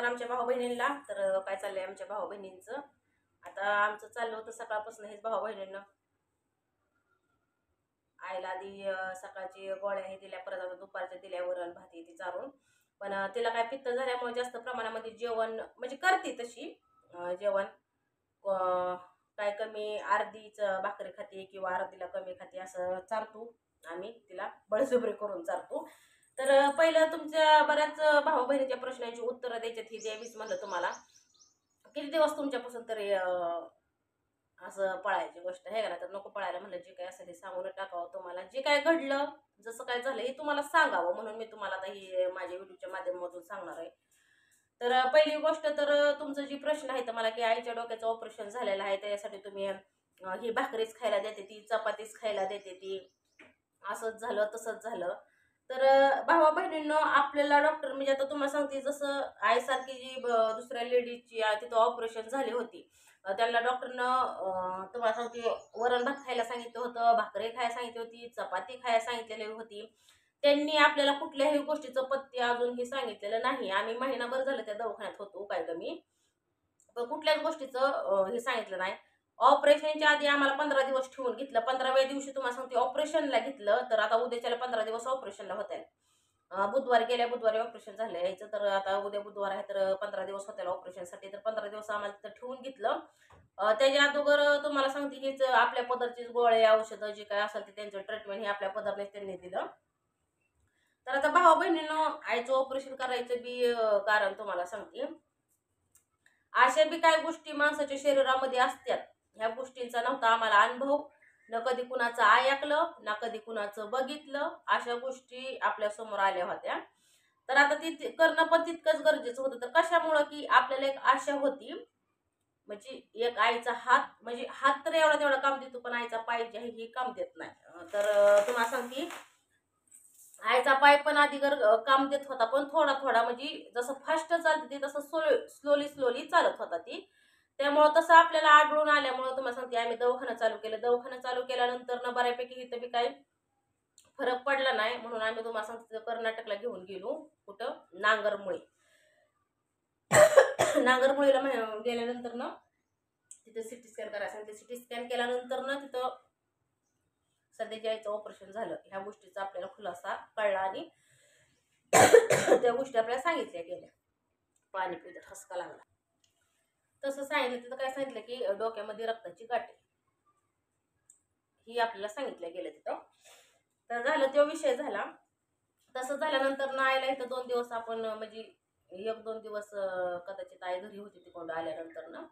नमस्कार आमच्या भाऊ बहिणींना. तर काय चाललंय आमच्या भाऊ बहिणींचं. आता आमचं चाललं होतं सकाळपासून हेच भाऊ बहिणींना आईला आधी सकाळची गोळ्या हे दिल्या, परत आता दुपारच्या दिल्या वरण भात ती चारून. पण तिला काय पित्त झाल्यामुळे जास्त प्रमाणामध्ये जेवण म्हणजे करते तशी जेवण काय कमी अर्धीच भाकरी खाते किंवा अर्धीला कमी खाते असं चारतो आम्ही, तिला बळजबरी करून चारतो. तर पहिलं तुमच्या बऱ्याच भाऊ बहिणीच्या प्रश्नांची उत्तरं द्यायच्यात ही द्यावीच म्हणलं तुम्हाला. किती दिवस तुमच्यापासून तरी असं पळायची गोष्ट आहे का? तर नको पळायला म्हणलं, जे काय असेल ते सांगून टाकावं तुम्हाला. जे काय घडलं जसं काय झालं हे तुम्हाला सांगावं म्हणून मी तुम्हाला आता ही माझ्या व्हिडिओच्या माध्यमातून सांगणार आहे. तर पहिली गोष्ट तर तुमचं जी प्रश्न आहे तर मला की आईच्या डोक्याचं ऑपरेशन झालेलं आहे त्यासाठी तुम्ही ही भाकरीच खायला देते ती, चपातीच खायला देते ती, असंच झालं तसंच झालं. तर भावा बहिणींनो, आपल्याला डॉक्टर म्हणजे आता तुम्हाला सांगते, जसं आईसारखी जी दुसऱ्या लेडीजची तिथं ऑपरेशन झाली होती, त्यांना डॉक्टरनं तुम्हाला सांगते वरण भात खायला सांगितलं होतं, भाकरी खायला सांगितली होती, चपाती खायला सांगितलेली होती. त्यांनी आपल्याला कुठल्याही गोष्टीचं पथ्य अजूनही सांगितलेलं नाही. आम्ही महिनाभर झालं त्या दवाखान्यात होतो काय कमी, पण कुठल्याच गोष्टीचं हे सांगितलं नाही. ऑपरेशनच्या आधी आम्हाला 15 दिवस ठेवून घेतलं. 15व्या दिवशी तुम्हाला सांगते ऑपरेशनला घेतलं. तर आता उद्याच्याला 15 दिवस ऑपरेशनला होत्या. बुधवारी गेल्या बुधवारी ऑपरेशन झालं यायचं. तर आता उद्या बुधवार आहे तर 15 दिवस होत्या ऑपरेशनसाठी. तर 15 दिवस आम्हाला तिथं ठेवून घेतलं. त्याच्या अगोदर तुम्हाला सांगते हीच आपल्या पदरचीच गोळ्या औषधं जे काय असेल ते त्यांचं ट्रीटमेंट हे आपल्या पदरनेच त्यांनी दिलं. तर आता भाऊ बहिणीनं आईचं ऑपरेशन करायचं बी कारण तुम्हाला सांगते. अशा बी काही गोष्टी माणसाच्या शरीरामध्ये असतात, ह्या गोष्टींचा नव्हता आम्हाला अनुभव. न कधी कुणाचं ऐकलं ना कधी कुणाचं बघितलं. अशा गोष्टी आपल्या समोर आल्या होत्या. तर आता ती करणं पण तितकंच गरजेचं होतं. तर कशामुळं की आपल्याला एक आशा होती, म्हणजे एक आईचा हात, म्हणजे हात तर एवढा तेवढा काम देतो पण आईचा पाय जे आहे हे काम देत नाही. तर तुम्हाला सांगते आईचा पाय पण आधी काम देत होता, पण थोडा थोडा, म्हणजे जसं फास्ट चालते ती तसं स्लोली स्लोली चालत होता ती. त्यामुळं तसं आपल्याला आढळून आल्यामुळं तुम्हाला सांगते आम्ही दवाखाना चालू केलं. दवाखाना चालू केल्यानंतर बऱ्यापैकी इथं बी काही फरक पडला नाही, म्हणून आम्ही तुम्हाला सांगते कर्नाटकला घेऊन गेलो. कुठं? नांगरमुळे. नांगरमुळेला गेल्यानंतर तिथं सिटी स्कॅन करायचं आणि ते सिटी स्कॅन केल्यानंतर तिथं सध्याच्या आईचं ऑपरेशन झालं. ह्या गोष्टीचा आपल्याला खुलासा कळला आणि त्या गोष्टी आपल्याला सांगितल्या गेल्या. पाणी पिऊन ठसका लागला तसं सांगितलं. तिथं काय सांगितलं की डोक्यामध्ये रक्ताची गाठी ही आपल्याला सांगितलं गेलं तिथं. तर झालं तो विषय झाला. तसं झाल्यानंतर आईला इथं 2 दिवस आपण म्हणजे 1-2 दिवस कदाचित आई घरी होती तिकडून आल्यानंतर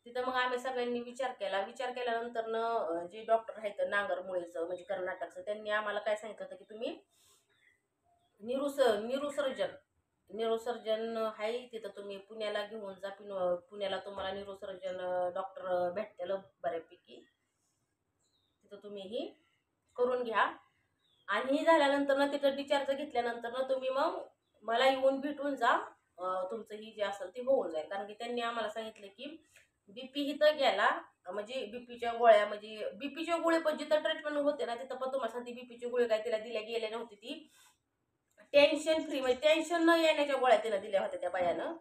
तिथं मग आम्ही सगळ्यांनी विचार केला. विचार केल्यानंतर जे डॉक्टर आहेत नांगरमुळेचं म्हणजे कर्नाटकचं, त्यांनी आम्हाला काय सांगितलं होतं की तुम्ही न्यूरोसर्जन आहे तिथं तुम्ही पुण्याला घेऊन जा. पुण्याला तुम्हाला न्यूरोसर्जन डॉक्टर भेटतील बऱ्यापैकी, तिथं तुम्ही ही करून घ्या. आणि हे झाल्यानंतर तिथं डिस्चार्ज घेतल्यानंतर तुम्ही मग मला येऊन भेटून जा. तुमचं ही जे असेल ते होऊन जाईल. कारण की त्यांनी आम्हाला सांगितलं की बीपी इथं गेला, म्हणजे बीपीच्या गोळ्या, म्हणजे बीपीच्या गोळी पण जिथं ट्रीटमेंट होते ना तिथं पण तुम्हाला सांगते बीपीची गोळी काय तिला दिल्या गेल्या नव्हती. ती टेन्शन फ्री, म्हणजे टेन्शन न येण्याच्या गोळ्या तिला दिल्या होत्या त्या बायानं.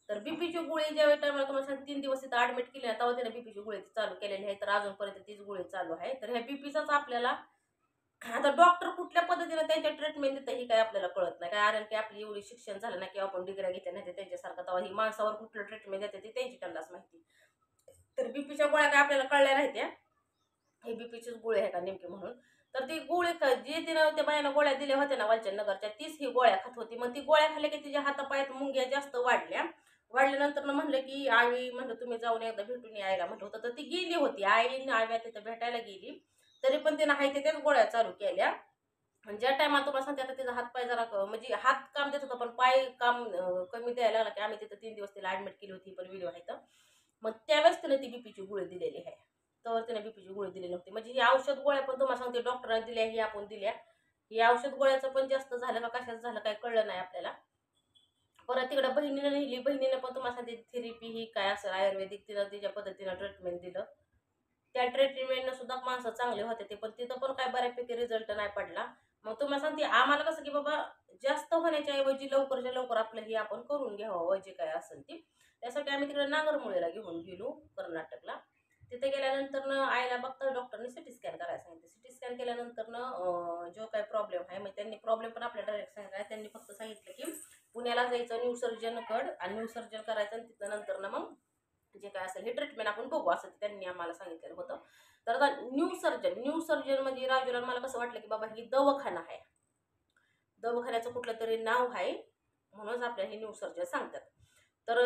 तर बीपीची गोळी ज्या टायमाला तुम्हाला सांगते 3 दिवस तिथं ऍडमिट केली ना, तेव्हा तिने बीपीची गोळी चालू केलेली आहे. तर अजूनपर्यंत तीच गोळी चालू आहे. तर ह्या बीपीचाच आपल्याला आता डॉक्टर कुठल्या पद्धतीने त्यांच्या ट्रीटमेंट देतं ही काय आपल्याला कळत नाही. कारण की आपली एवढी शिक्षण झालं नाही किंवा आपण डिग्र्या घेतल्या नाही त्यांच्यासारखं, तेव्हा ही माणसावर कुठलं ट्रीटमेंट देते ती त्यांची त्यांनाच माहिती. तर बीपीच्या गोळ्या काय आपल्याला कळल्या नाहीत्या, हे बीपीचीच गोळी आहे का नेमकी म्हणून. तर ती गोळी जी तिनं त्या बायानं गोळ्या दिल्या होत्या ना वालचंदनगरच्या, तीच ही गोळ्या खात होती. मग ती गोळ्या खाल्ल्या की तिच्या हातापायात मुंग्या जास्त वाढल्यानंतर म्हणलं की आई म्हणलं तुम्ही जाऊन एकदा भेटून यायला म्हटलं होतं. तर ती गेली होती आई आव्या तिथं भेटायला गेली. तरी पण तिनं हाय त्याच गोळ्या चालू केल्या. आणि ज्या टायमाला तुम्हाला सांगते आता तिचा हात पाय जरा म्हणजे हात काम देत होता पण पाय काम कमी द्यायला लागला की आम्ही तिथं 3 दिवस तिला ऍडमिट केली होती, पण व्हिडिओ आहे तर. मग त्यावेळेस तिने ती बीपीची गोळी दिलेली आहे. तर तिने बीपीची गोळी दिली नव्हती. म्हणजे ही औषध गोळ्या पण तुम्हाला सांगते डॉक्टरांनी दिल्या, ही आपण दिल्या. ही औषध गोळ्याचं पण जास्त झालं का कशाच झालं काय कळलं नाही आपल्याला. परत तिकडे बहिणीने नेली. बहिणीने पण तुम्हाला सांगते थेरपी ही काय असेल आयुर्वेदिक तिला तिच्या पद्धतीनं ट्रीटमेंट दिलं. त्या ट्रीटमेंटनं सुद्धा माणसं चांगले होते ते, पण तिथं पण काय बऱ्यापैकी रिझल्ट नाही पडला. मग तुम्हाला सांगते आम्हाला कसं की बाबा जास्त होण्याच्या ऐवजी लवकरच्या लवकर आपलं हे आपण करून घ्यावं जे काय असेल ते. त्यासाठी आम्ही तिकडे नागरमुळेला घेऊन गेलो कर्नाटकला. तिथे गेल्यानंतर आईला बघता डॉक्टरने सिटी स्कॅन करायला सांगितलं. सिटी स्कॅन केल्यानंतर जो काही प्रॉब्लेम आहे मग त्यांनी प्रॉब्लेम पण आपल्याला डायरेक्ट सांगितला. त्यांनी फक्त सांगितलं की पुण्याला जायचं न्यू सर्जनकडं आणि न्यू सर्जन करायचं आणि तिथं नंतर मग जे काय असेल हे ट्रीटमेंट आपण बघू असं त्यांनी आम्हाला सांगितलेलं होतं. तर आता न्यू सर्जन म्हणजे राजूला मला कसं वाटलं की बाबा ही दवाखाना आहे, दवाखान्याचं कुठलं तरी नाव आहे म्हणूनच आपल्याला हे न्यू सर्जन सांगतात. तर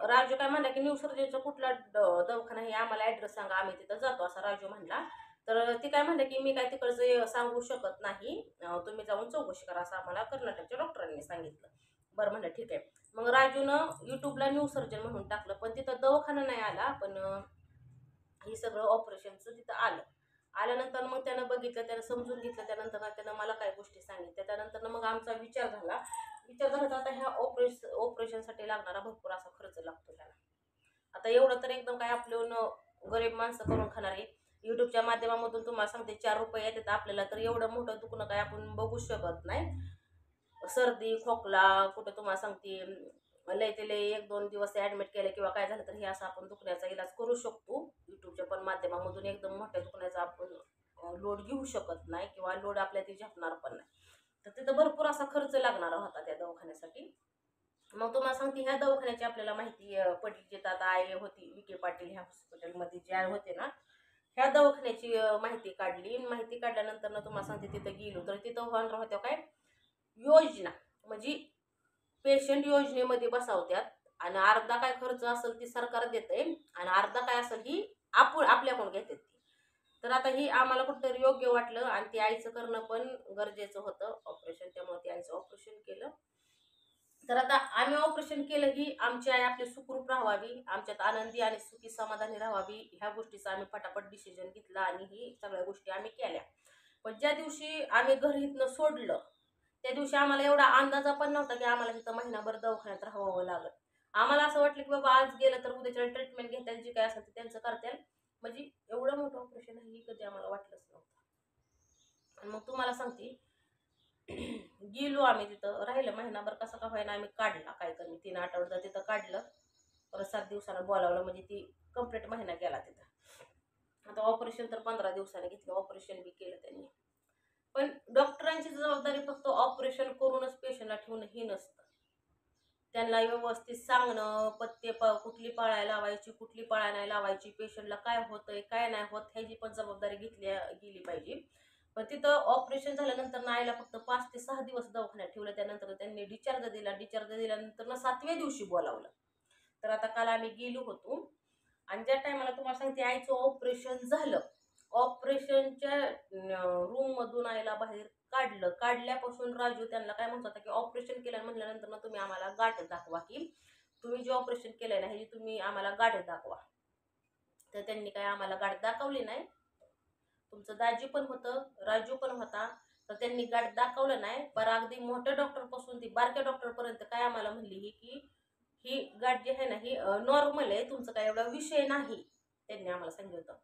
राजू काय म्हणला की न्यू सर्जनचा कुठला दवाखाना हे आम्हाला ॲड्रेस सांगा, आम्ही तिथं जातो असा राजू म्हणला. तर ती काय म्हणलं की मी काय तिकडचं सांगू शकत नाही, तुम्ही जाऊन चौकशी करा असं आम्हाला कर्नाटकच्या डॉक्टरांनी सांगितलं. बरं म्हणलं ठीक आहे. मग राजूनं यूट्यूबला न्यू सर्जन म्हणून टाकलं, पण तिथं दवाखाना नाही आला, पण हे सगळं ऑपरेशनचं तिथं आलं. आल्यानंतर मग त्यानं बघितलं, त्यानं समजून घेतलं, त्यानंतर त्यानं मला काही गोष्टी सांगितल्या. त्यानंतर मग आमचा विचार झाला तर आता ह्या ऑपरेशनसाठी लागणारा भरपूर असा खर्च लागतो त्याला. आता एवढं तर एकदम काय आपलं गरीब माणसं करून खाणारे यूट्यूबच्या माध्यमामधून तुम्हाला सांगते 4 रुपये येतात आपल्याला, तर एवढं मोठं दुखणं काय आपण बघू शकत नाही. सर्दी खोकला कुठं तुम्हाला सांगते लय ते लय 1-2 दिवस ॲडमिट केलं किंवा काय झालं तर हे असं आपण दुखण्याचा इलाज करू शकतो. यूट्यूबच्या पण माध्यमामधून एकदम मोठ्या दुखण्याचा आपण लोड घेऊ शकत नाही किंवा लोड आपल्या ते झेपणार पण नाही. तर तिथं भरपूर असा खर्च लागणारा होता त्या दवाखान्यासाठी. मग तुम्हाला सांगते ह्या दवाखान्याची आपल्याला माहिती पडली, जिथं आता आई होती विखे पाटील ह्या हॉस्पिटलमध्ये जे आई होते ना, ह्या दवाखान्याची माहिती काढली. माहिती काढल्यानंतर तुम्हाला सांगते तिथं गेलो तर तिथं होणार होत्या काय योजना, म्हणजे पेशंट योजनेमध्ये बसावत्यात आणि अर्धा काय खर्च असेल ती सरकार देते आणि अर्धा काय असेल ही आपण आपल्याकडून घेतात ती. तर आता ही आम्हाला कुठंतरी योग्य वाटलं आणि ती आईचं करणं पण गरजेचं होतं ऑपरेशन, त्यामुळे ती आईचं ऑपरेशन केलं. तर आता आम्ही ऑपरेशन केलं ही आमची आई आपली सुखरूप राहावी, आमच्यात आनंदी आणि सुखी समाधानी राहावी, ह्या गोष्टीचा आम्ही पटापट डिसिजन घेतला आणि ही सगळ्या गोष्टी आम्ही केल्या. पण ज्या दिवशी आम्ही घर इथनं सोडलं त्या दिवशी आम्हाला एवढा अंदाजा पण नव्हता की आम्हाला तिथं महिनाभर दवाखान्यात राहावं लागलं. आम्हाला असं वाटलं की बाबा आज गेलं तर उद्याच्या ट्रीटमेंट घेतात, जे काय असेल ते त्यांचं करतील, म्हणजे एवढं मोठं ऑपरेशन आहे ही कधी आम्हाला वाटलंच नव्हतं. आणि मग तुम्हाला सांगते गेलो आम्ही तिथं राहिलं महिनाभर कसं का व्हायना आम्ही काढला, काय कमी 3 आठवडा तिथं काढलं. परत 7 दिवसानं बोलावलं, म्हणजे ती कंप्लीट महिना गेला तिथं. आता ऑपरेशन तर 15 दिवसाने घेतलं, ऑपरेशन बी केलं त्यांनी. पण डॉक्टरांची जबाबदारी फक्त ऑपरेशन करूनच पेशंटला ठेवणं ही नसतं. त्यांना व्यवस्थित सांगणं, पथ्य कुठली पाळायला लावायची, कुठली पाळायला नाही लावायची, पेशंटला काय होतंय काय नाही होत ह्याची पण जबाबदारी घेतली गेली पाहिजे. पण तिथं ऑपरेशन झाल्यानंतर आईला फक्त 5 ते 6 दिवस दवाखान्यात ठेवलं. त्यानंतर त्यांनी डिस्चार्ज दिला. डिस्चार्ज दिल्यानंतर 7व्या दिवशी बोलावलं. तर आता काल आम्ही गेलो होतो आणि ज्या टायमाला तुम्हाला सांगते आईचं ऑपरेशन झालं, ऑपरेशनच्या रूममधून आईला बाहेर काढलं. काढल्यापासून राजू त्यांना काय म्हणत होता की ऑपरेशन केलं म्हटल्यानंतर तुम्ही आम्हाला गाठ दाखवा, की तुम्ही जे ऑपरेशन केलंय ना ह्याची तुम्ही आम्हाला गाठ दाखवा. तर त्यांनी काय आम्हाला गाठ दाखवली नाही. तुमचं दाजी पण होतं, राजू पण होता, तर त्यांनी गाठ दाखवलं नाही. पर अगदी मोठ्या डॉक्टरपासून ती बारक्या डॉक्टरपर्यंत काय आम्हाला म्हणली ही की ही गाठ जी आहे ना ही नॉर्मल आहे, तुमचा काय एवढा विषय नाही. त्यांनी आम्हाला सांगितलं होतं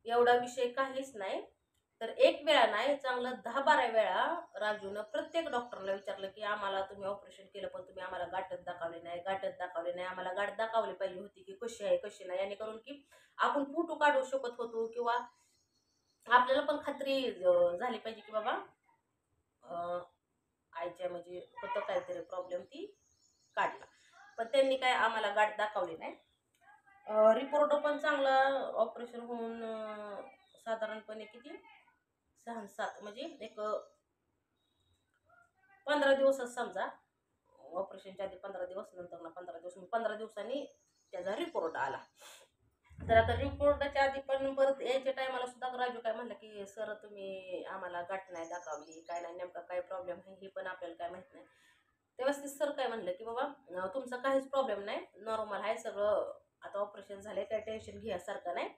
एवढा विषय काहीच नाही. तर एक वेळा नाही चांगलं 10-12 वेळा राजूनं प्रत्येक डॉक्टरला विचारलं की आम्हाला तुम्ही ऑपरेशन केलं पण तुम्ही आम्हाला गाठच दाखवली नाही, गाठच दाखवली नाही. आम्हाला गाठ दाखवली पाहिजे होती की कशी आहे कशी नाही, याने करून की आपण फोटो काढू शकत होतो किंवा आपल्याला पण खात्री झाली पाहिजे की बाबा आईच्या म्हणजे होतं काहीतरी प्रॉब्लेम ती काढला. पण त्यांनी काय आम्हाला गाठ दाखवली नाही. रिपोर्ट पण चांगला ऑपरेशन होऊन साधारणपणे किती 6-7 म्हणजे एक 15 दिवसच समजा. ऑपरेशनच्या आधी 15 दिवस, नंतर 15 दिवस, 15 दिवसांनी त्याचा रिपोर्ट आला. तर आता रिपोर्टच्या आधी पण परत यायच्या टायमाला सुद्धा राजू काय म्हणला की सर तुम्ही आम्हाला गाठ नाही दाखवली, काय नाही, नेमका काय प्रॉब्लेम आहे हे पण आपल्याला काय माहित नाही. तेव्हाच ते सर काय म्हणलं की बाबा तुमचा काहीच प्रॉब्लेम नाही, नॉर्मल आहे सगळं, आता ऑपरेशन झालंय, काय टेन्शन घ्यासारखं नाही.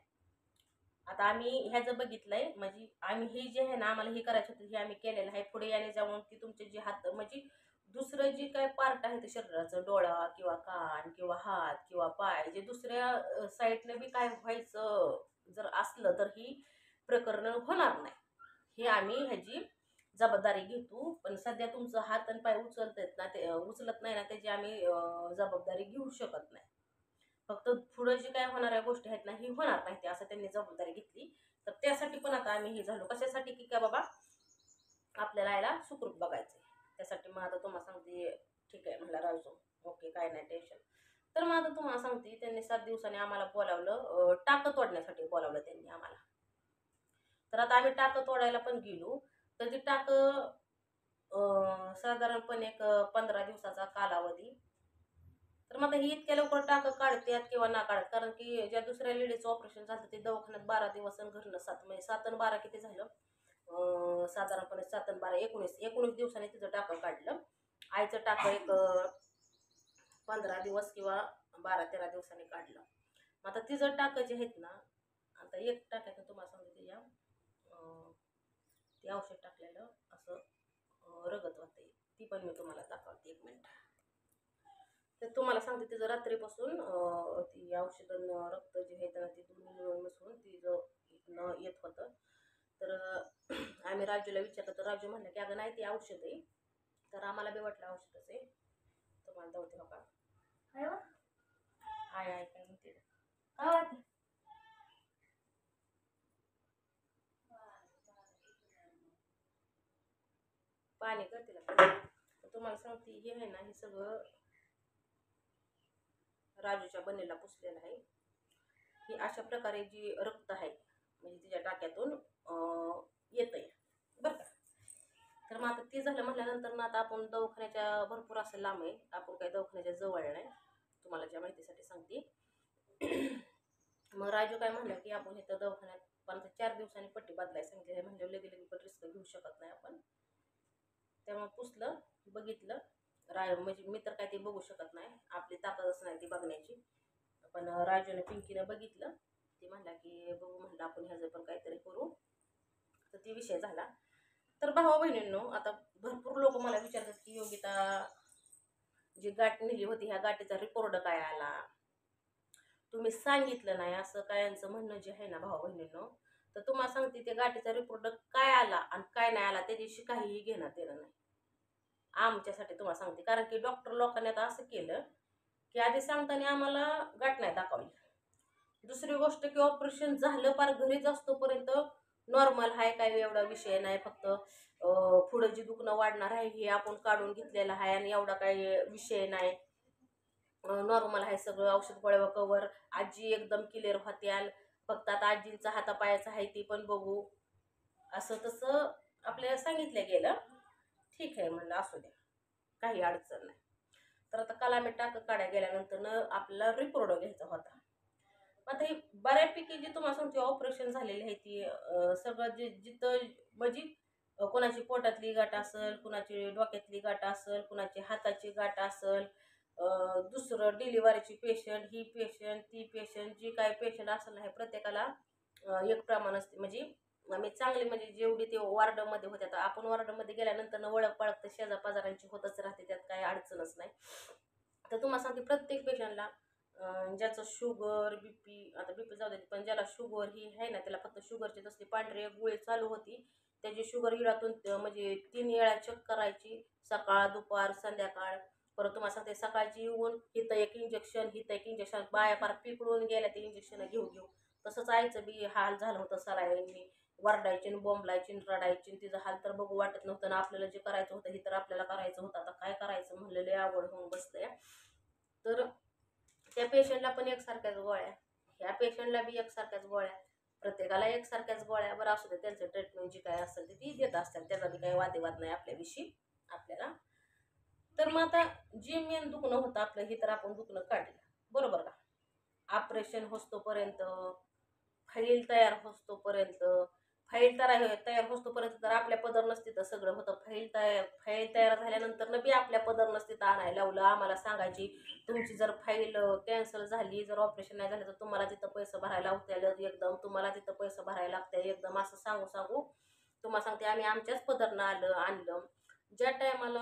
आता आम्ही ह्याचं बघितलंय, म्हणजे आम्ही हे जे आहे ना आम्हाला हे करायचं होतं हे आम्ही केलेलं आहे. पुढे याने जाऊन की तुमचे जे हात म्हणजे दुसरं जे काय पार्ट आहे ते शरीराचं, डोळा किंवा कान किंवा हात किंवा पाय, जे दुसऱ्या साईडनं बी काय व्हायचं जर असलं तर ही प्रकरण होणार नाही. हे आम्ही ह्याची जबाबदारी घेतो, पण सध्या तुमचं हात आणि पाय उचलत ना ते उचलत नाही ना, त्याची आम्ही जबाबदारी घेऊ शकत नाही. फक्त पुढे जे काय होणाऱ्या गोष्टी आहेत ना, ही होणार नाही असं त्यांनी जबाबदारी घेतली. तर त्यासाठी पण आता आम्ही हे झालो, कशासाठी की काय बाबा आपल्याला याला सुखरूप बघायचं. त्यासाठी मग आता तुम्हाला सांगते, ठीक आहे म्हणला राजू, ओके काय नाही टेन्शन. तर मग आता तुम्हाला सांगते, त्यांनी 7 दिवसांनी आम्हाला बोलावलं, टाकं तोडण्यासाठी बोलावलं त्यांनी आम्हाला. तर आता आम्ही टाकं तोडायला पण गेलो. तर ती टाकं साधारणपणे एक 15 दिवसाचा कालावधी. तर मग ही इतक्या लवकर टाकं काढतात किंवा ना काढत, कारण की ज्या दुसऱ्या लेडीचं ऑपरेशन झालं ते दवाखान्यात 12 दिवस आणि घरनं 7, म्हणजे 7 आणि 12 किती झालं, साधारणपणे 7 आणि 12 19 दिवसांनी तिचं टाकं काढलं. आईचं टाकं एक 15 दिवस किंवा 12-13 दिवसांनी काढलं. मग आता तिचं टाकं जे आहेत ना, आता एक टाक्यात तुम्हाला सांगते त्याच्या ते औषध टाकलेलं असं रगत वाटते, ती पण मी तुम्हाला दाखवते 1 मिनिट. तर तुम्हाला सांगते तिचं रात्रीपासून ती औषधं रक्त जे आहे ना ते दोन्ही मिळून मिसळून तिचं येत होतं. तर आम्ही राजूला विचारलं, तर राजू म्हणलं की अगं नाही ती औषध आहे. तर आम्हाला बी वाटलं औषधच आहे. तुम्हाला दावते हो का आय आय काय म्हणते पाणी करते ना. तुम्हाला सांगते हे आहे ना, हे सगळं राजूच्या बनेला पुसलेलं आहे. ही अशा प्रकारे जी रक्त आहे म्हणजे तिच्या टाक्यातून येत आहे बरं का. तर मग आता ते झालं म्हटल्यानंतर ना, आता आपण दवाखान्याच्या भरपूर असं लांब आहे, आपण काही दवाखान्याच्या जवळ नाही, तुम्हाला ज्या माहितीसाठी सांगते. मग राजू काय म्हणलं की आपण इथं दवाखान्यात पण 4 दिवसांनी पट्टी बदलायला सांगितली, म्हणजे लगे पण रिस्क घेऊ शकत नाही आपण. त्यामुळे पुसलं, बघितलं, म्हणजे मी तर काय ते बघू शकत नाही, आपली ताकदच नाही ती बघण्याची. पण राजूने पिंकीनं बघितलं, ती म्हणला की बघू म्हणलं आपण ह्याचं पण काहीतरी करू. तर ती विषय झाला. तर भावा बहिणींनो, आता भरपूर लोक मला विचारतात की योगिता जी गाठ नेली होती ह्या गाठीचा रिपोर्ट काय आला, तुम्ही सांगितलं नाही, असं काय यांचं म्हणणं जे आहे ना भावा बहिणींनो. तर तुम्हाला सांगते ते गाठीचा रिपोर्ट काय आला आणि काय नाही आला त्याच्याशी काहीही घेण्यात येणं नाही आमच्यासाठी. तुम्हाला सांगते, कारण की डॉक्टर लोकांनी आता असं केलं की आधी सांगताना आम्हाला गाठ नाही दाखवली. दुसरी गोष्ट की ऑपरेशन झालं पार घरीच असतोपर्यंत नॉर्मल आहे, काही एवढा विषय नाही, फक्त पुढं जी दुखणं वाढणार आहे हे आपण काढून घेतलेलं आहे आणि एवढा काही विषय नाही, नॉर्मल आहे सगळं, औषध गोळ्या कवर, आजी एकदम क्लिअर होत्याल, फक्त आता आजींचा हातापायाचा आहे ती पण बघू, असं तसं आपल्याला सांगितलं गेलं. ठीक आहे म्हणलं, असू द्या, काही अडचण नाही. तर आता काल आम्ही टाकं काढायला गेल्यानंतर आपल्याला रिपोर्ट घ्यायचा होता. आता ही बऱ्यापैकी जी तुम्हाला सांगते ऑपरेशन झालेली आहे ती सगळं जे जिथं म्हणजे कोणाची पोटातली गाठ असेल, कुणाची डोक्यातली गाठ असेल, कुणाची हाताची गाठ असेल, दुसरं डिलिव्हरीची पेशंट, ही पेशंट, ती पेशंट, जी काय पेशंट असेल आहे प्रत्येकाला एक प्रमाण असते. म्हणजे आम्ही चांगली म्हणजे जेवढी ते वॉर्डमध्ये होत्या, तर आपण वॉर्डमध्ये गेल्यानंतर ओळख पाळख तर शेजा पाजारांची होतच राहते, त्यात काही अडचणच नाही. तर तुम्हाला सांगते प्रत्येक पेशंटला ज्याचं शुगर बीपी, आता बीपी जाऊ देते, पण ज्याला शुगर ही आहे ना त्याला फक्त शुगरची तसली पांढरी गोळी चालू होती, त्याची शुगर इळातून म्हणजे 3 वेळा चेक करायची, सकाळ दुपार संध्याकाळ. परत तुम्हाला सांगते सकाळची येऊन हिथं एक इंजेक्शन, हिथं एक इंजेक्शन, बाया पार पिकडून गेल्या ते इंजेक्शन घेऊ घेऊ. तसंच आईचं बी हाल झालं होतं, सलाईंनी वरडायची, बोंबलायची, रडायची, तिचं हाल तर बघू वाटत नव्हतं ना. आपल्याला जे करायचं होतं हे तर आपल्याला करायचं होतं, आता काय करायचं म्हणलेले आवड होऊन बसतंय. तर त्या पेशंटला पण एकसारख्याच गोळ्या, ह्या पेशंटला बी एकसारख्याच गोळ्या, प्रत्येकाला एकसारख्याच गोळ्या. बरं असू दे, त्यांचं ट्रीटमेंट जी काय असेल ती देत असतात, त्याचा बी काही वादेवाद नाही आपल्याविषयी आपल्याला. तर मग आता जे मेन दुखणं होतं आपलं हे तर आपण दुखणं काढलं, बरोबर का. ऑपरेशन होतोपर्यंत, फाईल तयार होतोपर्यंत, फाईल तयार होतोपर्यंत तर आपल्या पदर नसते तर सगळं होतं. फाईल तयार झाल्यानंतर बी आपल्या पदर नसते तर आणायला लावलं आम्हाला, सांगायची तुमची जर फाईल कॅन्सल झाली, जर ऑपरेशन नाही झालं तर तुम्हाला तिथं पैसे भरायला लागतील एकदम, तुम्हाला तिथं पैसे भरायला लागतील एकदम, असं सांगू सांगू तुम्हाला सांगते आम्ही आमच्याच पदरनं आणलं. ज्या टायमाला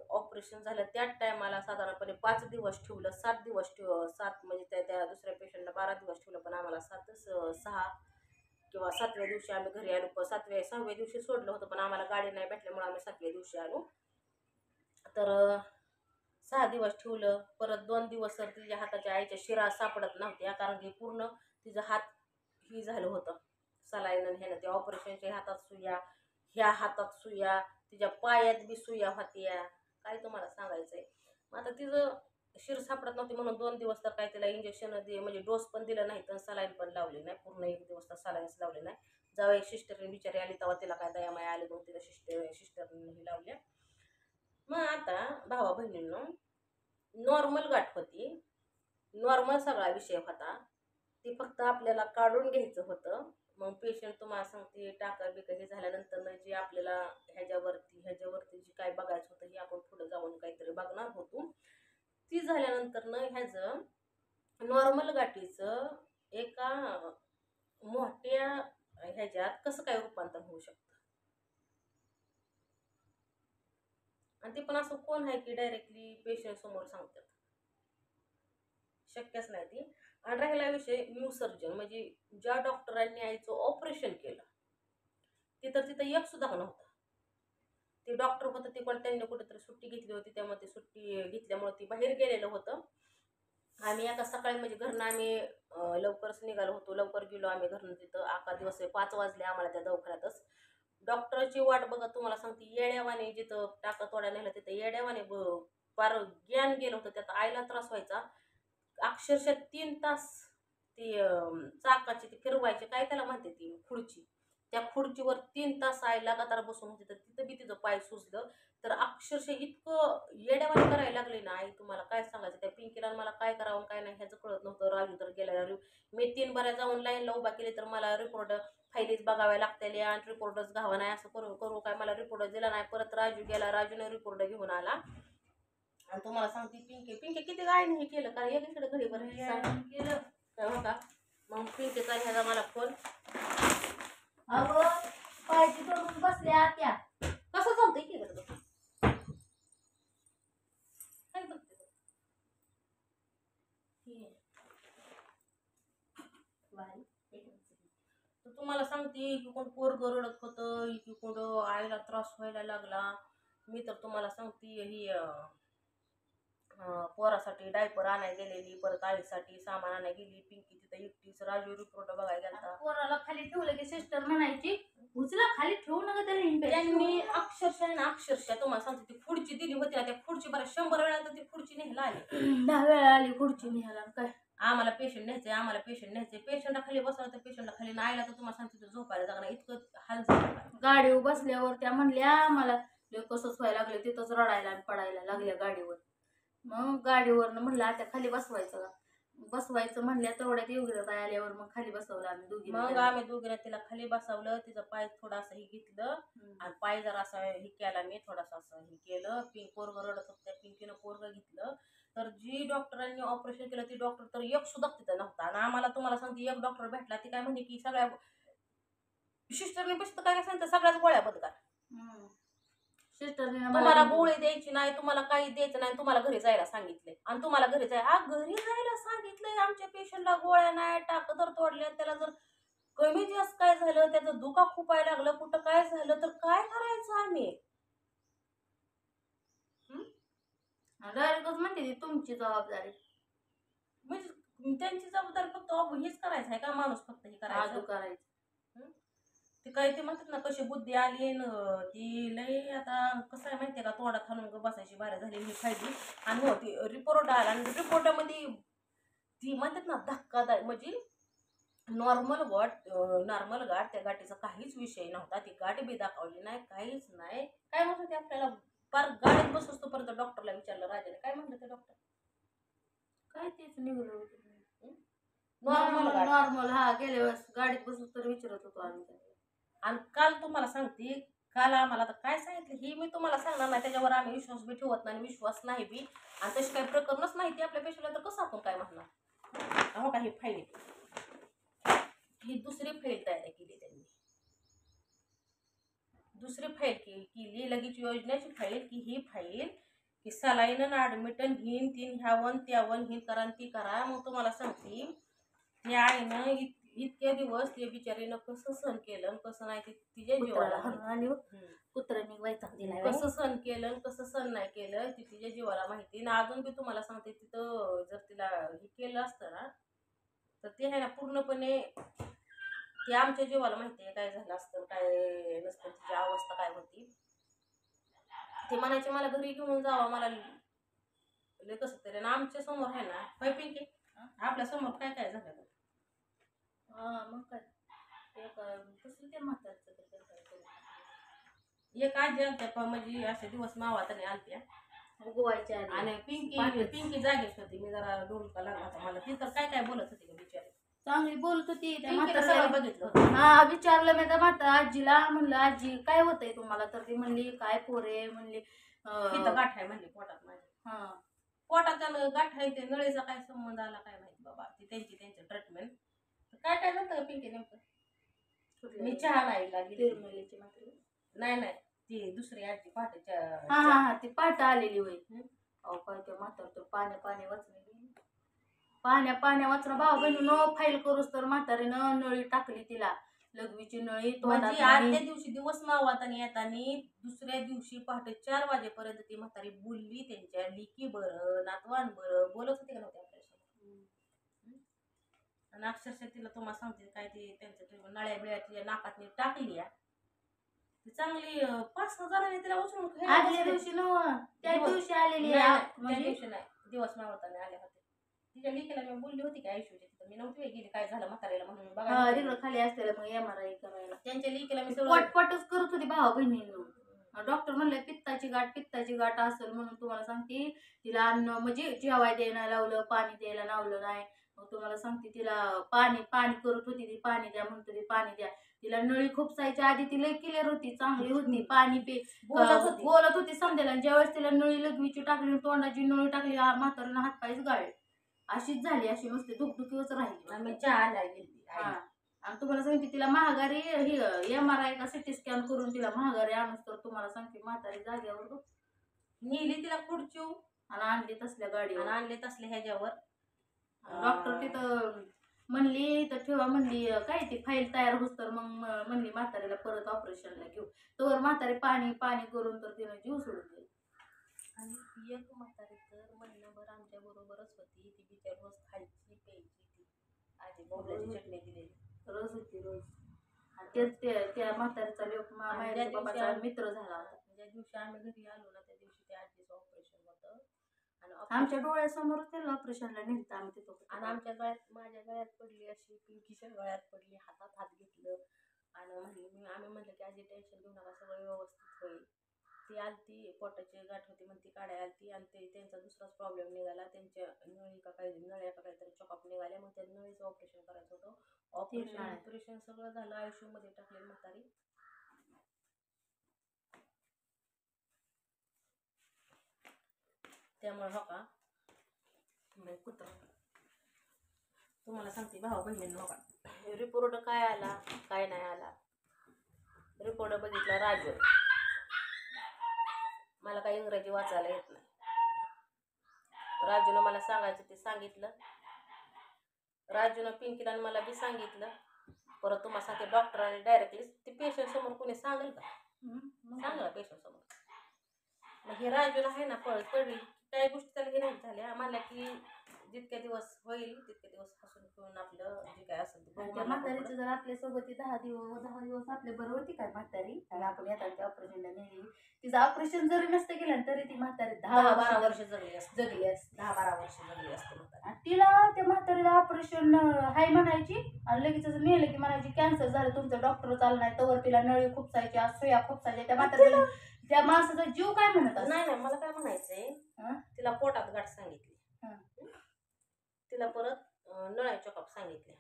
ऑपरेशन झालं त्या टायमाला साधारणपणे 5 दिवस ठेवलं, 7 दिवस 7 म्हणजे त्या दुसऱ्या पेशंटला 12 दिवस ठेवलं, पण आम्हाला 6 किंवा 7व्या दिवशी आम्ही घरी आलो. 6व्या दिवशी सोडलं होतं, पण आम्हाला गाडी नाही भेटल्यामुळे आम्ही 7व्या दिवशी आलो. तर 6 दिवस ठेवलं. परत 2 दिवस तर तिच्या हाताच्या आईच्या शिरा सापडत नव्हत्या, कारण की पूर्ण तिचं हात ही झालं होतं सलाईन ह्यानं. ते ऑपरेशनच्या हातात सुया, ह्या हातात सुया, तिच्या पायात बी सुया होत्या. काय तुम्हाला सांगायचंय. मग आता तिचं शिर सापडत नव्हती म्हणून 2 दिवस तर काय तिला इंजेक्शन म्हणजे डोस पण दिलं नाही तर सलाईन पण लावली नाही. पूर्ण 1 दिवस तर सलाईन्स लावली नाही. जेव्हा एक सिस्टरने बिचारी आली तेव्हा तिला काय दयामाया आली, मग तिला सिस्टरने लावल्या. मग आता भावा बहिणींनो, नॉर्मल गाठ होती, नॉर्मल सगळा विषय होता. ते फक्त आपल्याला काढून घ्यायचं होतं. मग पेशंट तुम्हाला सांगते टाका बिका हे झाल्यानंतर जे आपल्याला ह्याच्यावरती जे काय बघायचं होतं हे आपण पुढे जाऊन काहीतरी बघणार होतो. ती झाल्यानंतर ह्याचं नॉर्मल गाठीचं एका मोठ्या ह्याच्यात कसं काय रूपांतर होऊ शकतं. आणि ते पण असं कोण आहे की डायरेक्टली पेशंट समोर सांगतात, शक्यच नाही ती. आणि राहिला विषय न्यू सर्जन, म्हणजे ज्या डॉक्टरांनी आईचं ऑपरेशन केलं तिथं एक सुद्धा नव्हता. ते डॉक्टर होतं ते पण त्यांनी कुठेतरी सुट्टी घेतली होती, त्यामुळे ती सुट्टी घेतल्यामुळे ती बाहेर गेलेलं होतं. आम्ही आता सकाळी म्हणजे घरनं आम्ही लवकरच निघालो होतो. लवकर गेलो आम्ही घरनं. तिथं 11 दिवस 5 वाजले आम्हाला त्या दवाखान्यातच. डॉक्टरची वाट बघा तुम्हाला सांगते, येड्यावाने जिथं टाका तोड्या नेलं तिथं येड्यावाने फार ज्ञान गेलं होतं. त्यात आईला त्रास व्हायचा. अक्षरशः 3 तास ती चाकाची ती फिरवायची, काय त्याला म्हणते ती खुर्ची, त्या खुर्चीवर 3 तास आई लगातार बसून होती. तर तिथं बी तिचं पाय सुजलं. तर अक्षरशः इतकं येड्यावानी करायला लागले ना आई, तुम्हाला काय सांगायचं. त्या पिंकीला मला काय करावं काय नाही ह्याचं कळत नव्हतं. राजू तर गेला. मी 3 बऱ्या जाऊन लाईनला उभा केली तर मला रिपोर्ट फाईलीच बघाव्या लागतील आणि रिपोर्टच घावा नाही. असं करू काय मला रिपोर्ट दिला नाही. परत राजू गेला, राजूने रिपोर्ट घेऊन आला. आणि तुम्हाला सांगते पिंकी किती गायने हे केलं का एकीकडे घडी बरं केलं काय हो का. मग पिंकीचा ह्याचा मला फोन, अगं पायची तोडून बसल्या त्या कसं चालतंय की बरं काय बघते तर तुम्हाला सांगते की कोण पोरगं रडत होतं, की कोण आईला त्रास व्हायला लागला. मी तर तुम्हाला सांगते ही पोरासाठी डायपर आणायला गेलेली, परत आईसाठी सामान आणायला गेली. पिंकी तिथं एकटीच. राजू रिपोर्ट बघायला गेलता. पोराला खाली ठेवलं की सिस्टर म्हणायची उचला खाली ठेवू नका त्याला. त्यांनी अक्षरशः तुम्हाला सांगते ती खुर्ची दिली होती ना, त्या खुर्ची बरं 100 वेळा तर ती खुर्ची न्यायला आली. 10 वेळा आली खुर्ची न्यायला. काय आम्हाला पेशंट न्यायचे. पेशंटला खाली बसवलं तर पेशंटला खाली नाही आला तर तुम्हाला सांगते झोपायला जागा इतकं हाल झालं. गाडीवर बसल्यावर त्या म्हणल्या मला कसंच व्हायला लागलं. तिथंच रडायला आणि पडायला लागल्या गाडीवर. मग गाडीवरनं म्हणलं आता खाली बसवायचं म्हणल्या. तेवढ्यात योगिता आल्यावर मग खाली बसवलं आम्ही दोघी. मग आम्ही दोघीला तिला खाली बसवलं. तिचा पाय थोडासा हे घेतलं आणि पाय जरा असा हे केला, मी थोडासा असं हे केलं. पोरग रडत होत, त्या पिंकीनं पोरग घेतलं. तर जी डॉक्टरांनी ऑपरेशन केलं ती डॉक्टर तर एक सुद्धा तिथं नव्हता. आणि आम्हाला तुम्हाला सांगते एक डॉक्टर भेटला. ती काय म्हणे की सगळ्या सिस्टरने बसत काय सांगतं सगळ्याच गोळ्या बंद करा. तुम्हाला गोळी द्यायची नाही, तुम्हाला काही द्यायचं नाही, तुम्हाला घरी जायला सांगितले. आणि तुम्हाला घरी जायला सांगितलंय. आमच्या पेशंटला गोळ्या नाही, टाक तर तोडल्या, त्याला जर कमी जास्त काय झालं, त्याचं दुखा खुपायला लागलं, कुठं काय झालं तर काय करायचं आम्ही. डायरेक्टच म्हणते तुमची जबाबदारी. म्हणजे त्यांची जबाबदारी फक्त हेच करायचं आहे का, माणूस फक्त हे करायचं. ते काय ते म्हणतात ना कशी बुद्धी आली ती लय. आता कसं आहे माहितीये का, तोंडात हाणून बसायची बाहेर झालेली खायची. आणि हो ती रिपोर्ट आला आणि रिपोर्टामध्ये ती म्हणतात ना धक्कादायक, म्हणजे नॉर्मल गाठ, त्या गाठीचा काहीच विषय नव्हता. ती गाठ बी दाखवली नाही, काहीच नाही. काय म्हणत ते आपल्याला फार गाडीत बसतो पर्यंत डॉक्टरला विचारलं राजाने, काय म्हणलं ते डॉक्टर, काय तेच निघलं होतं नॉर्मल. हा गेल्या वेळेस गाडीत बसून तर विचारत होतो आम्ही. आणि काल तुम्हाला सांगते, काल आम्हाला आता काय सांगितलं ही मी तुम्हाला सांगणार नाही, त्याच्यावर आम्ही विश्वास बी ठेवत नाही, विश्वास नाही बी. आणि तशी काही प्रकरणच नाही ती आपल्या पेशंटला, तर कसं आपण काय म्हणणार. हो का, ही फाईल ही दुसरी फाईल तयार केली त्यांनी, दुसरी फाईल केली लगेच योजनेची फाईल, की ही फाईल की सलाईन ॲडमिटन हिन तीन ह्यावन त्यावन हिन करा ती करा. मग तुम्हाला सांगते त्या आईनं इतके दिवस ते बिचारीनं कसं सहन केलं आणि कसं नाही ते तिच्या जीवाला कुत्र्याला माहिती. आणि हम्म. कुत्र्याने वैताग दिलाय कसं सहन केलं आणि कसं सहन नाही केलं ती तिच्या जीवाला माहिती. आणि अजून बी तुम्हाला सांगते तिथं जर तिला हे केलं असतं ना तर ते आहे ना पूर्णपणे ते आमच्या जीवाला माहिती आहे काय झालं असतं काय नसतं तिची अवस्था काय होती. ते म्हणायचे मला घरी घेऊन जावा मला लय कसं तरी. आणि आमच्या समोर आहे ना होय पिंकी आपल्या समोर काय काय झालं. मग काय कसं ते म्हातारचं ते काय करू. एक आजी आलत्या म्हणजे असे दिवस मावाताने आलत्या उगवायच्या आधी आणि पिंकी पाठच. पिंकी जागेच होती. मी जरा डोलका लागला होता मला. ती तर काय काय बोलत होती का बिचारी. चांगली बोलत होती त्या पिंकीला सगळं म्हातारला. बघितलं होतं. हा विचारलं मी त्या आजीला, म्हणलं आजी काय होतंय तुम्हाला, तर ती म्हणली काय पोरे म्हणली तिथं गाठ आहे म्हणली पोटात माझ्या. हा पोटाच्या गाठ आहे ते नळीचा काय संबंध आला काय माहिती बाबा. ती त्यांची ट्रीटमेंट काय काय झालं पिंकी नेमकं. मी चहा नाही लागली तिरमलीची म्हातारी. नाही नाही ती दुसरी आजी पहाटेच्या हा हा हा ती पाठ आलेली होय. अहो काय ते म्हातार तर पाण्या वाचणे पाण्या वाचणं भाऊ बहिणीनं फाईल करूस तर म्हातारीनं नळी टाकली तिला, लघवीची नळी म्हणजे आदल्या दिवशी दिवस मावताना येताना दुसऱ्या दिवशी पहाटे 4 वाजेपर्यंत ती म्हातारी बोलली. त्यांच्या लिकी बरं नातवान बरं बोलत होते का नव्हते आपल्यासमोर. आणि अक्षरशः तिला तुम्हाला सांगते काय ते त्यांच्या नळ्या बिळ्या तिच्या नाकात टाकली ती चांगली 5-6 जणांनी तिला उचलून आदल्या दिवशी त्या दिवशी आलेली त्या म्हणजे दिवशी नाही दिवस मावताना आल्या होत्या. तिच्या लिकीला मी बोलली होती की आयुष्याची तिथं मी नव्हती गेली काय झालं म्हातारीला म्हणून बघा रिगळ खाली असलेलं मग MRI करायला त्यांच्या लिकीला मी पटपटच करत होती भावा बहिणीनं. डॉक्टर म्हणले पित्ताची गाठ असेल म्हणून तुम्हाला सांगते. तिला अन्न म्हणजे जेवाय द्यायला लावलं, पाणी द्यायला लावलं नाही. मग तुम्हाला सांगते तिला पाणी करत होती ती, पाणी द्या म्हणत होती पाणी द्या. तिला नळी खुपसायच्या आधी ती लय क्लिअर होती, चांगली होती, पाणी बोलत होती समजायला. ज्यावेळेस तिला नळी लघवीची टाकली तोंडाची नळी टाकली म्हातारीनं हातपायच गाळे. अशीच झाली, अशी नुसती दुखदुखीवच राहिली. आणि तुम्हाला सांगते तिला महागारी MRI का सिटी स्कॅन करून तिला महागारी आणूस तर तुम्हाला सांगते म्हातारी जाग्यावर नेली तिला खुर्चीव आणि आणली तसल्या गाडीवर आणले तसल्या ह्याच्यावर. डॉक्टर तिथं म्हणली तर ठेवा म्हणली काय ती फाईल तयार होत तर मग म्हणली म्हातारीला परत ऑपरेशनला घेऊ. तर म्हातारी पाणी करून तर तिनं जीव सोडून दिला. आणि एक म्हातारी तर महिनाभर आमच्या बरोबरच होती. ती बिचार रोज खायची प्यायची ती आधी बोबल्याची चटणी दिलेली रोज होती रोज. आणि त्या म्हातारीचा लोक मामाच्या बाबाचा मित्र झाला होता. ज्या दिवशी आम्ही घरी आलो ना त्या दिवशी त्या आजीचं ऑपरेशन होतं. आणि आमच्या डोळ्यासमोर त्याला ऑपरेशनला नेलं आम्ही तिथं. आणि आमच्या गळ्यात माझ्या गळ्यात पडली अशी पिंकीच्या गळ्यात पडली, हातात हात घेतलं आणि म्हणली आम्ही म्हणलं की आजी टेन्शन घेऊ नका सगळं व्यवस्थित होईल. ती आलती पोटाची गाठ होती म्हणून ती काढायला आलती आणि ते त्यांचा दुसराच प्रॉब्लेम निघाला. त्यांच्या नळ्या का काहीतरी चॉकअप निघाल्या. मग त्या नळीचं ऑपरेशन करायचं होतं. ऑपरेशन सगळं झालं. ICU मध्ये टाकले म्हातारी. त्यामुळे हो का कुत्रा तुम्हाला सांगते भाऊ बहिणींना हो का रिपोर्ट काय आला काय नाही आला. रिपोर्ट बघितला राजू. मला काही इंग्रजी वाचायला येत नाही. राजूनं मला सांगायचं ते सांगितलं. राजूनं पिंकीला मला बी सांगितलं. परत तुम्हाला सांगते डॉक्टरांनी डायरेक्टली ते पेशंट समोर कोणी सांगेल का सांगा पेशंट समोर. मग हे राजूला आहे ना पडली काही गोष्टी त्याला हे नाही झाल्या. म्हणल्या की जितके दिवस होईल तितके दिवस हसून खेळून आपलं जे काय असेल ते म्हातारीचं जर आपल्यासोबत 10 दिवस आपल्या बरोबर ती काय म्हातारी आणि आपण येतात ऑपरेशनला नेली. तिचं ऑपरेशन जरी नसतं केलं तरी ती म्हातारी 10-12 वर्ष जगली असते. 10-12 वर्ष जगली असते. तिला त्या म्हातारीला ऑपरेशन हाय म्हणायची आणि लगेच नेलं की म्हणायची कॅन्सर झालं तुमचं, डॉक्टर चालू नाही तवर तिला नळी खुपसायच्या सुया खुपसायच्या. त्या म्हातारीला त्या माणसाचा जीव काय म्हणत असतो. नाही मला काय म्हणायचंय तिला पोटात गाठ सांगितली. तिला परत नळ्या चॉकअप सांगितले.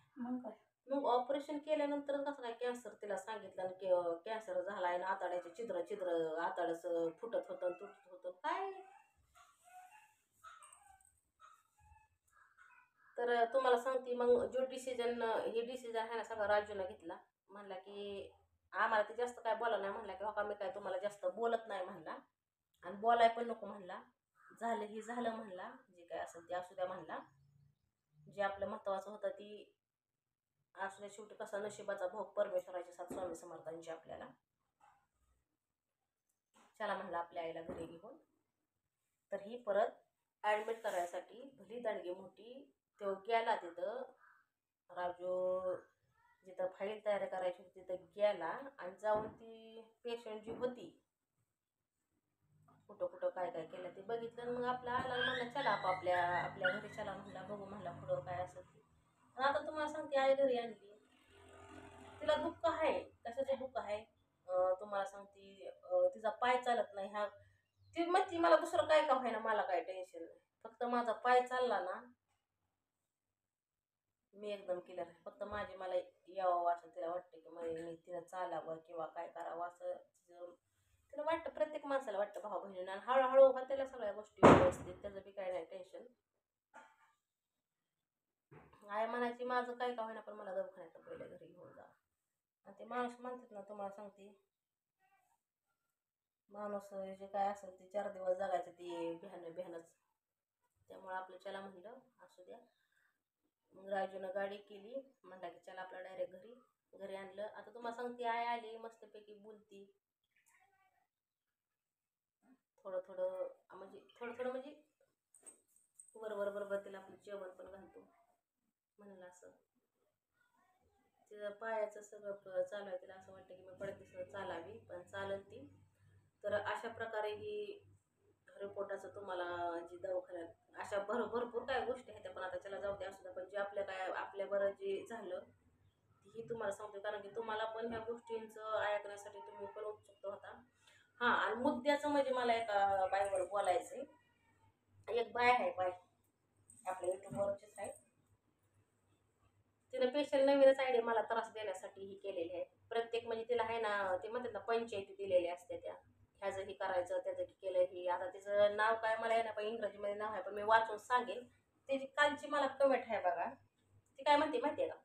मग ऑपरेशन केल्यानंतर कसं काय कॅन्सर तिला सांगितलं की कॅन्सर झाला आहे ना आताड्याचे छिद्र आताडच फुटत होतं तुटत होतं काय. तर तुम्हाला सांगते मग जो डिसिजन आहे ना सगळं राजूने घेतला. म्हणला की आम्हाला ते जास्त काय बोला नाही. म्हणला की हो का मी काय तुम्हाला जास्त बोलत नाही म्हणला आणि बोलाय पण नको म्हणला. झालं ही झालं म्हणला. जे काय असेल ते असू द्या म्हणला. जे आपलं महत्वाचं होतं ती असल्या शेवटी कसा नशिबाचा भोग परमेश्वराच्या साथ स्वामी समर्थांची आपल्याला. चला म्हणलं आपल्या आईला घरी घेऊन. तर ही परत ॲडमिट करायसाठी भली दांडगी मोठी तो गेला तिथं. राजू जिथं फाईल तयार करायची होती तिथं गेला आणि जाऊन ती पेशंट जी होती कुठं कुठं काय काय केलं ते बघितलं. मग आपला आला म्हणला चला आपल्या आपल्या घरी चला म्हणला, बघू म्हणला पुढं काय असेल ते. आता तुम्हाला सांगते आई घरी आणली, तिला दुःख आहे. कशाचं दुःख आहे तुम्हाला सांगते, तिचा पाय चालत नाही. ह्या ती म्हणते मला दुसरं काय का व्हायना, मला काय टेन्शन नाही, फक्त माझा पाय चालला ना मी एकदम क्लिअर आहे. फक्त माझी मला यावं असं तिला वाटतं की मी तिला चालावं किंवा काय करावं असं तिला वाटतं. प्रत्येक माणसाला वाटतं भाऊ बहिणींना. आणि हळूहळू त्याला सगळ्या गोष्टी व्यवस्थित, त्याचं बी काय नाही टेन्शन. आय म्हणायची माझं काय का होईना पण मला दवाखान्यात पहिले घरी घेऊन जा. आणि ते माणूस म्हणतात ना, तुम्हाला सांगते माणूस जे काय असेल ते 4 दिवस जगायचं ते भ्यानच. त्यामुळे आपलं चला म्हणलं असू द्या. मग राजूनं गाडी केली, म्हणला की चला आपला डायरेक्ट घरी आणलं. आता तुम्हाला सांगते आय आली मस्तपैकी बोलती, थोडं थोडं म्हणजे बरोबर तिला आपलं जेवण पण घालतो म्हणलं. असं तिचं पायाचं सगळं चालू आहे. तिला असं वाटतं की मी पडते चालावी, पण चालत ती. तर अशा प्रकारे ही रिपोर्टाचं तुम्हाला जी दवाखान्यात अशा भरपूर काय गोष्टी आहेत. पण आता त्याला जाऊ द्या असू द्या. पण जे आपल्या बरं जे झालं ही तुम्हाला सांगते, कारण की तुम्हाला पण ह्या गोष्टींचं ऐकण्यासाठी तुम्ही पण उत्सुक होता. हां, आणि मुद्द्याचं म्हणजे मला एका बाईवर बोलायचं आहे. एक बाय आहे, बाय आपल्या युट्यूबवरचीच आहे. तिने स्पेशल नवीनच आयडिया मला त्रास देण्यासाठी ही केलेली आहे. प्रत्येक म्हणजे तिला आहे ना, ते म्हणतात ना पंचायती दिलेल्या असते त्या, ह्याचं ही करायचं त्याचं ही केलं ही. आता तिचं नाव काय मला आहे ना, पण इंग्रजीमध्ये नाव आहे, पण मी वाचून सांगेन. त्याची कालची मला कमेंट आहे बघा. ती काय म्हणते माहिती आहे का,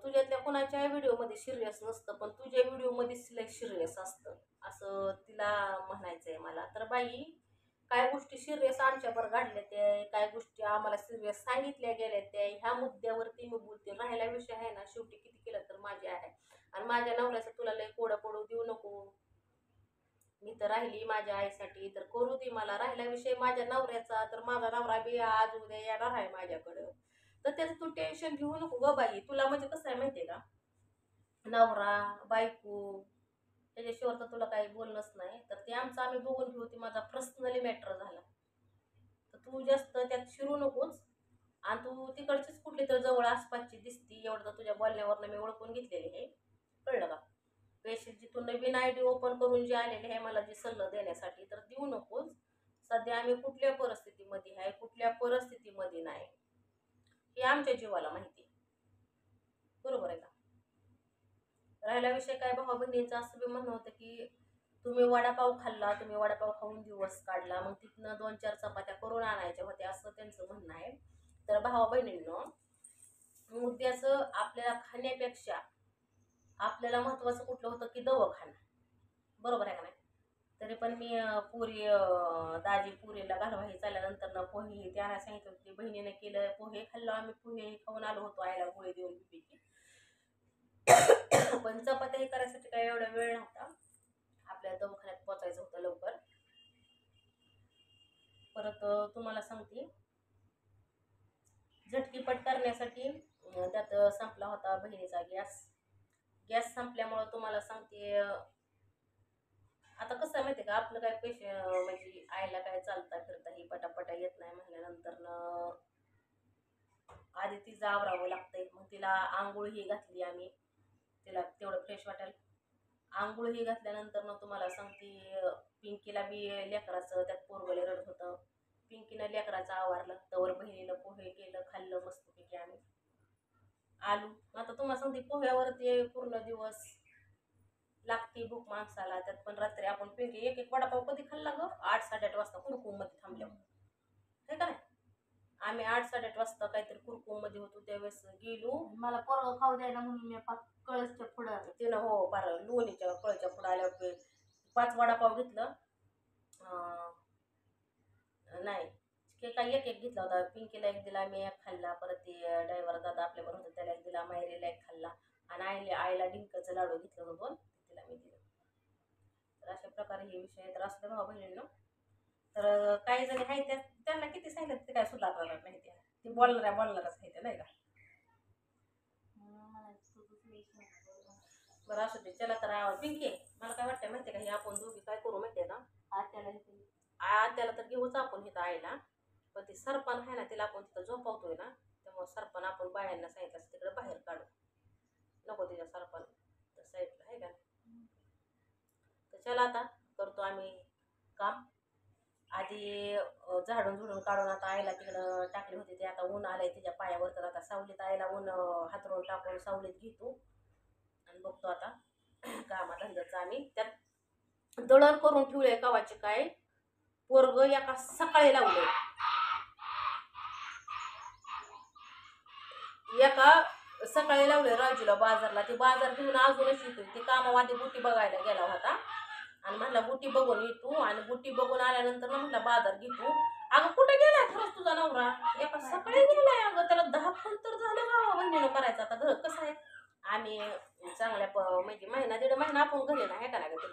तुझ्यातल्या कुणाच्या व्हिडिओमध्ये सिरियस नसतं पण तुझ्या व्हिडिओमध्ये सिरियस असतं, असं तिला म्हणायचं आहे मला. तर बाई काय गोष्टी सिरियस आमच्यावर घडल्या त्या, काय गोष्टी आम्हाला सिरियस सांगितल्या गेल्या त्या, ह्या मुद्द्यावरती मी बोलते. राहिला विषय आहे ना, शेवटी किती केलं तर माझी आहे. आणि माझ्या नवऱ्याचं तुला लय कोडं पडू देऊ नको. मी तर राहिली माझ्या आईसाठी, तर करू दे मला. राहिला विषय माझ्या नवऱ्याचा, तर माझा नवरा बी आज उद्या येणार आहे माझ्याकडं. तर त्याचं तू टेन्शन घेऊ नको ग बाई. तुला म्हणजे कसं आहे माहितीये का, नवरा बायको त्याच्याशिवाय तर तुला काही बोलणंच नाही. तर ते आमचं आम्ही बघून घेऊ. ती माझा पर्सनली मॅटर झाला. तर तू जास्त त्यात शिरू नकोच. आणि तू तिकडचीच कुठली तर जवळ आसपासची दिसती, एवढं तर तुझ्या बोलण्यावरनं मी ओळखून घेतलेली आहे. कळलं का. पेशंट जी तू नवीन आयडी ओपन करून जे आलेले आहे मला जे सल्ला देण्यासाठी, तर देऊ नकोस. सध्या आम्ही कुठल्या परिस्थितीमध्ये आहे, कुठल्या परिस्थितीमध्ये नाही, हे आमच्या जीवाला माहिती. बरोबर आहे का. राहिला विषय काय, भाऊ बहिणींचा असं बी म्हणणं होतं की तुम्ही वडापाव खाल्ला, तुम्ही वडापाव खाऊन दिवस काढला, मग तिथनं 2-4 चपात्या करून आणायच्या होत्या, असं त्यांचं म्हणणं आहे. तर भाऊ बहिणींनो, मुद्द्याचं आपल्याला खाण्यापेक्षा आपल्याला महत्वाचं कुठलं होतं की दवाखाना. बरोबर आहे का नाही. तरी पण मी दाजी पुरीला घालवाही चालल्यानंतर ना पोहे ते आणायला सांगितलं होती. बहिणीने केलं, पोहे खाल्लो आम्ही, पोहे खाऊन आलो होतो आईला गोळी देऊन बीपीची. पण चपात्या हे करायसाठी काय एवढा वेळ नव्हता, आपल्याला दवाखान्यात पोचायचं होतं लवकर. परत तुम्हाला सांगते, झटकीपट करण्यासाठी त्यात संपला होता बहिणीचा गॅस संपल्यामुळं तुम्हाला सांगते. आता कसं आहे माहिती आहे का, आपलं काय म्हणजे आईला काय चालता फिरता ही पटापटा येत नाही म्हणल्यानंतर आधी तिचं आवरावं लागतंय. मग तिला आंघोळ ही घातली आम्ही, तिला तेवढं फ्रेश वाटेल. आंघोळ ही घातल्यानंतर तुम्हाला सांगते, पिंकीला बी लेकराचं त्यात पोरगले रडत होतं. पिंकीनं लेकराचं आवरलं, तवर बहिणीनं पोहे केलं, खाल्लं मस्तपैकी आम्ही आलू. आता तुम्हाला सांगते पोह्यावरती पूर्ण दिवस लागते भूक माणसाला. त्यात पण रात्री आपण पिंकी एक वडापाव कधी खाल्ला ग, 8-8:30 वाजता कुरकुम मध्ये थांबल्यावर, हे का नाही. आम्ही 8-8:30 वाजता काहीतरी कुरकुम मध्ये होतो, त्यावेळेस गेलो. मला पोरग खाऊ द्यायला म्हणून मी कळसच्या पुढं तिनं हो पार लोणीच्या कळच्या पुढं आल्यावर 5 वडापाव घेतलं. नाही केक काय एक एक घेतला होता. पिंकीला एक दिला, मी एक खाल्ला, परत ते ड्रायव्हर दादा आपल्याबरोबर होता त्याला एक दिला, मायरीला एक खाल्ला, आणि आईला डिंकाचं लाडू घेतलं होतं 2, तिला मी दिलं. तर अशा प्रकारे हे विषय आहेत. तर असं भाऊ बहिणींनो, तर काही जणी आहेत त्यांना किती सांगितलं ते काय सुधारणार नाही, ते बोलणारच आहे नाही का. बरं असू दे, चला तर पिंकी मला काय वाटतं माहितीये का, हे आपण दोघी काय करू माहितीये ना, त्याला तर घेऊच आपण इथं आईला, पण ती सरपण आहे ना, तिला आपण तिथं झोपवतोय ना, त्यामुळे सरपण आपण बायांना सांगितलं असं तिकडे बाहेर काढू नको, तिच्या सरपण साईडला आहे का. तर चला आता करतो आम्ही काम. आधी झाडून झुडून काढून आता आईला तिकडं टाकली होती, ते आता ऊन आलंय तिच्या पायावर, तर आता सावलीत आईला ऊन हातरून टाकून सावलीत घेतो आणि बघतो आता कामाधंद्याचं. आम्ही त्यात दळण करून ठेवले कवाची काय, पोरग एका सकाळी लावले, एका सकाळी लावले राजूला बाजारला. ते बाजार घेऊन अजूनच येतोय, ते कामावादी बुटी बघायला गेला होता आणि म्हटला बुटी बघून येतो, आणि बुटी बघून आल्यानंतर ना म्हटलं बाजार घेतो. अगं कुठे गेलाय खरंच तुझा नवरा, एका सकाळी गेलाय. अगं त्याला 10 फोन तर झालं गावा बहिणीनं करायचं. आता घर कसं आहे, आम्ही चांगल्या म्हणजे महिना दीड महिना आपण घरी ना हे का ना ग,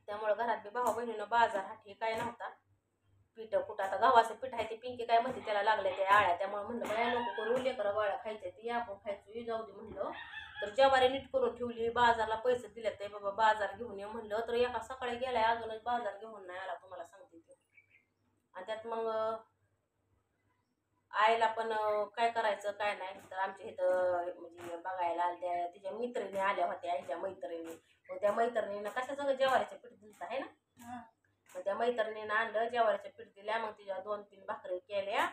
त्यामुळे घरात बी भावा बहिणीनं बाजार हा ठीक काय नव्हता. पीठ कुठं आता गव्हाचं पीठ आहे, ते पिंकी काय म्हणते त्याला लागले ते आळ्या, त्यामुळे म्हणलं बाया नको करू, लेकरं बाळा खायचे ते आपण खायचो, जाऊ दे म्हणलं. तर ज्वारी नीट करून ठेवली, बाजारला पैसे दिले ते बाबा बाजार घेऊन ये म्हणलं, तर एका सकाळी गेलाय अजूनच बाजार घेऊन नाही आला, तुम्हाला सांगते ते. आणि त्यात मग आईला पण काय करायचं काय नाही, तर आमच्या इथं म्हणजे बघायला आल्या तिच्या मैत्रिणी आल्या होत्या, आईच्या मैत्रिणी. मग त्या मैत्रिणीनं कशाचं ज्वारीचं पीठ दिलं आहे ना, मग त्या मैत्रिणीनं आणलं ज्वारीचं पीठ दिल्या, मग तिच्या 2-3 भाकरी केल्या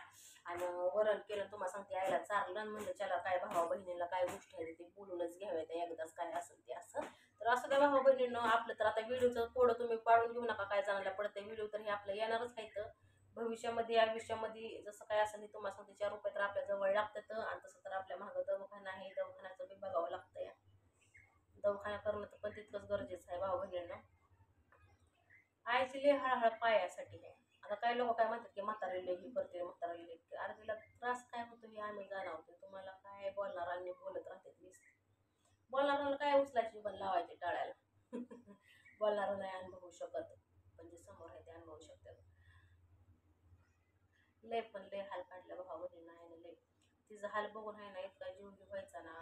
आणि वरण केलं. तुम्हाला सांगते आईला चारलं, म्हणलं चला काय भावा बहिणीला काय गोष्टी आहे ते बोलूनच घ्याव्या त्या एकदाच, काय असेल ते असं. तर असं त्या भावा बहिणीनं आपलं तर आता व्हिडिओचं थोडं तुम्ही पाळून घेऊ नका, काय चांगलं पडतं व्हिडिओ तर हे आपलं येणारच आहे. भविष्यामध्ये आयुष्यामध्ये जसं काय असेल ते तुम्हाला सांगते, 4 रुपये तर आपल्या जवळ लागतात, आणि तसं तर आपल्या मागं दवाखाना आहे, दवाखान्याचं बी बघावं लागतं. या दवाखाना करणं तर पण तितकंच गरजेचं आहे भावा बहिणींना. आईची लय हळहळ पायासाठी आहे. आता काही लोक काय म्हणतात की म्हातारी लय ही करते, म्हातारी लय, अरे तिला त्रास काय होतो हे आम्ही जाणवतो. तुम्हाला काय बोलणारांनी बोलत राहते, बोलणाऱ्याला काय उचलायची पण लावायची टाळ्याला. बोलणारं नाही अनुभवू शकत, पण जे समोर आहे ते अनुभवू शकतात. लय पण लय हाल काढलं भावा बहिणीनं आहे ना, लय तिचं हाल बघून आहे ना इतका जीव व्हायचा ना.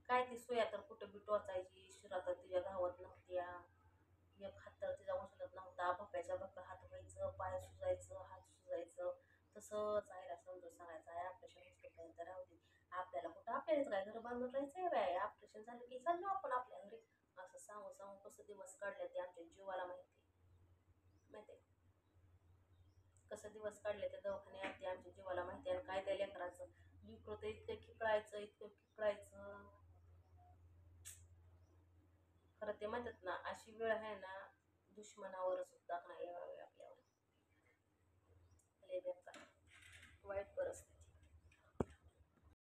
काय ती सोया तर कुठं बी टोचायची, शिरा तर तिच्या गावात नव्हत्या, एक हात तर तिचा उचलत नव्हता, भप्याच्या भप्या हात व्हायचं, पाय सुजायचं, हात सुजायचं. तसंच आईला समजून सांगायचं आहे ऑपरेशन होईपर्यंत राहू दे, आपल्याला कुठं आपल्यालाच काय घर बांधून राहायचंय बाय, ऑपरेशन झालं की चाललो आपण आपल्या घरी. असं सांगू सांगू कसं दिवस काढले ते आमच्या जीवाला माहिती कसं दिवस काढले ते दवाखान्यात, ते आमच्या जीवाला माहिती. आणि काय त्या लेकराचं लिकरू तर इतकं खिकळायचं. खरं ते म्हणतात ना, अशी वेळ आहे ना दुश्मनावर सुद्धा नाही यावा.